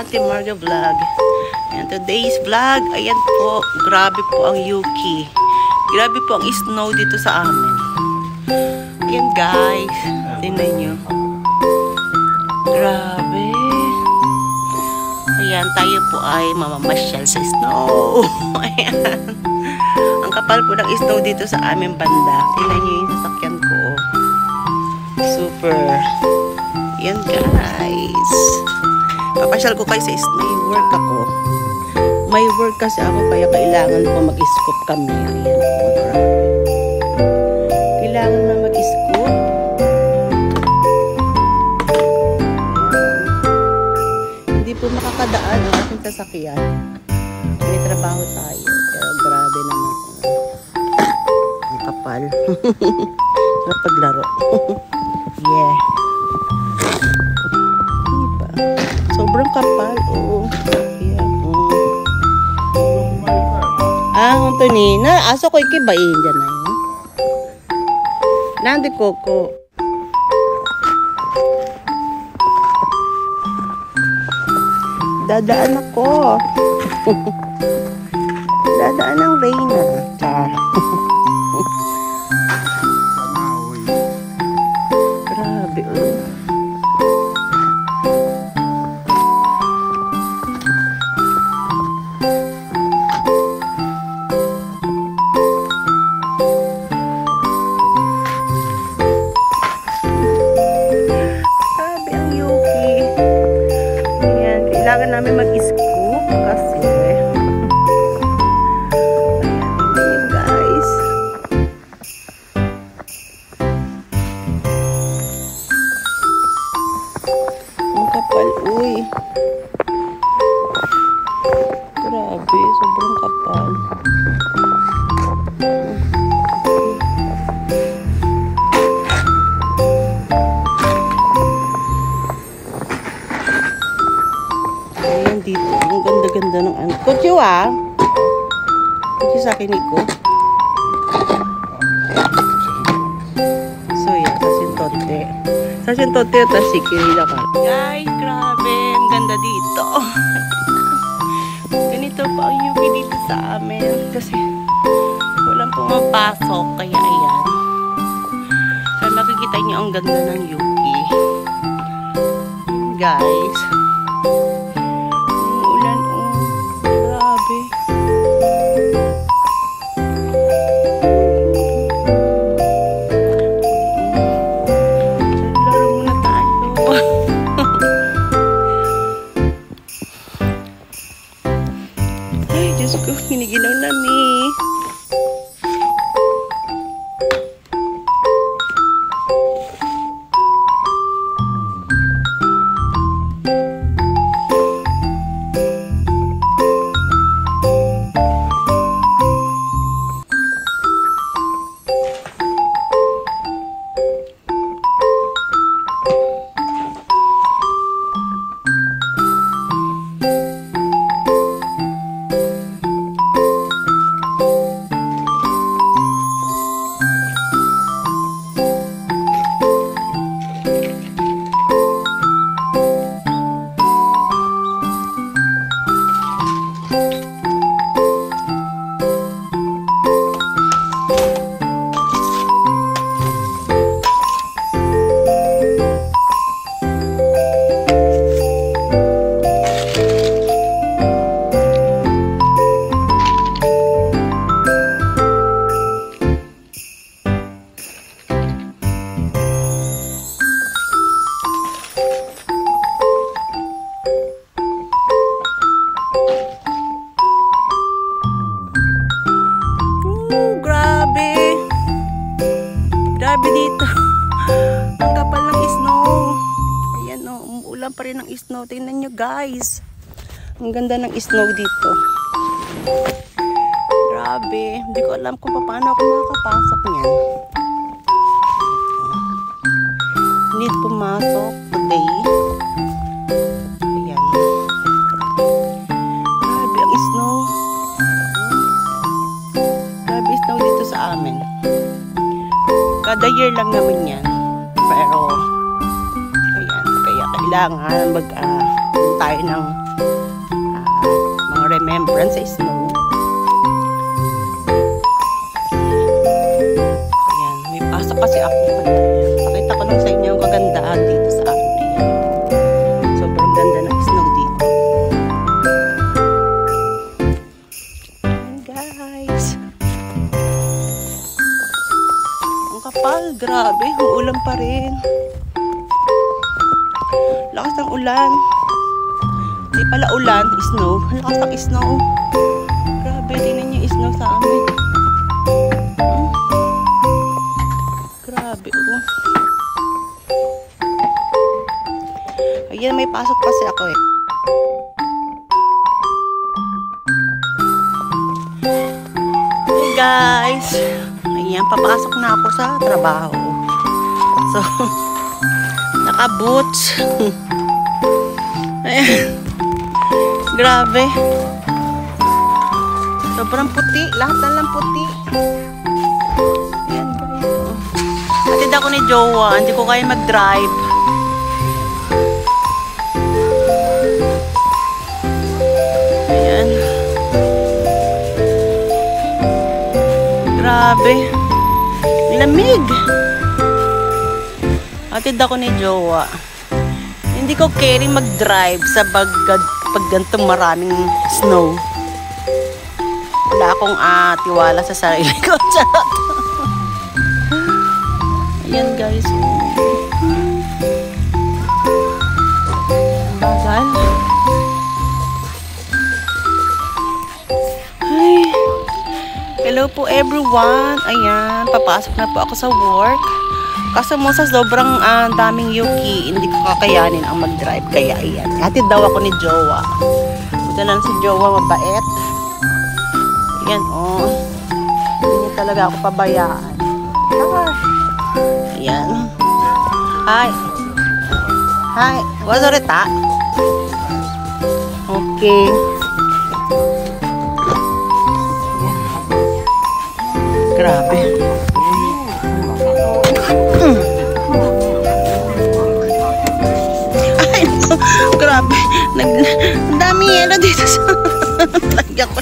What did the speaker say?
Ate Marga Vlog. And today's vlog, ayan po, grabe po ang Yuki. Grabe po ang snow dito sa amin. Ayan guys, tingnan nyo. Grabe. Ayan, tayo po ay mamamasyal sa snow. Ayan. Ang kapal po ng snow dito sa aming banda. Tingnan nyo yung sasakyan ko. Super. Ayan guys. Papasyal ko kayo sa may work ako. May work kasi ako kaya kailangan po mag-scoop kami. Ayan po. Kailangan na mag-scoop. Hindi po makakadaan ang aking sasakyan. May trabaho tayo. Pero grabe naman. Ang kapal. Sarap paglaro. Yeah. Sobrang kapal, oo. Yeah. Hunto ni na aso ko ikibain dyan na yun. Nandi koko. Dadaan ako. Dadaan ng Reyna. Grabe, oh. Kailangan namin mag-scoop kasi ayan guys. Ang kapal, uy. Grabe, sobrang kapal. Dito, ang ganda-ganda ng ano. Kutyo Kutyo sa akin, Nico. So, yan. Sasintote. Tapos sikirila ka. Guys, grabe. Ang ganda dito. Ganito pa ang Yuki dito sa amin. Kasi walang pumapasok. Kaya ayan. Kaya makikita niyo ang ganda ng Yuki. Guys. Ay, Diyos ko, hiniginaw namin. Grabe dito. Ang kapal ng snow. Ayan o, umuulan pa rin ng snow. Tingnan nyo guys. Ang ganda ng snow dito. Grabe. Hindi ko alam kung paano ako makakapasok niyan. Need pumasok today. Ayan. year lang naman yan. Pero, ayan, kaya kailangan tayo ng mga remembrance sa snow. Ayan, may pasok kasi ako. Pakita ko lang sa inyo ang kagandahan dito sa amin. Ayan. Sobrang ganda ng snow dito. Ayan guys. Ang kapal, grabe. Uulan pa rin. Lakas ng ulan. Hindi pala ulan, snow. Lakas ng snow. Grabe, tingnan niyo yung snow sa amin. Grabe, oh. Ayan, may pasok kasi ako eh. Hey guys. Ayan, papasok na ako sa trabaho. So, naka-boots. Ayan. Grabe. Sobrang puti. Lahat na lang puti. Ayan guys. Hatid ako ni Jowa. Hindi ko kaya mag-drive. Ayan. Grabe. Lamig. Hatid ako ni Jowa. Hindi ko caring mag-drive sa pag gantong maraming snow. Wala akong tiwala sa sarili ko. Charot. Ayan guys. Ang bagal. Ay. Hello po everyone. Ayan, papasok na po ako sa work. Kaso mo sa sobrang daming yuki, hindi ko kakayanin ang mag-drive. Kaya ayan, hatid daw ako ni Jowa. Buta na si Jowa, mabait. Ayan, oh. Hindi talaga ako pabayaan. Ayan. Hi. Hi. What's up, Rita? Okay. Grabe. Ay, no. Grabe. Ang dami yelo dito sa lagyan ko.